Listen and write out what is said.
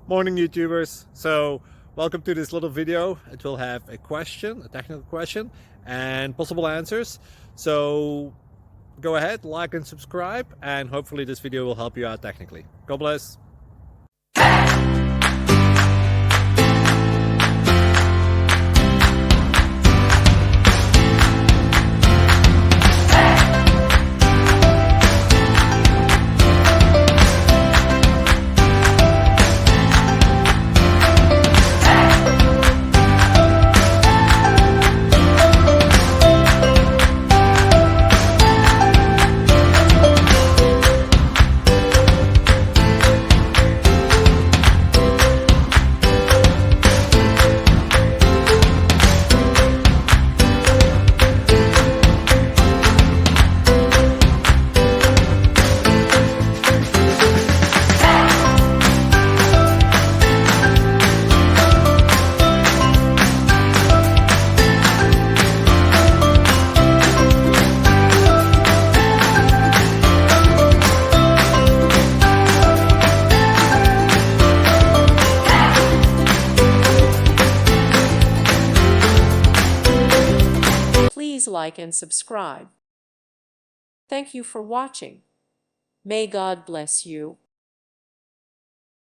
Morning YouTubers. So welcome to this little video. It will have a question, a technical question, and possible answers. So go ahead, like and subscribe, and hopefully this video will help you out technically. God bless. Please like and subscribe. Thank you for watching. May God bless you.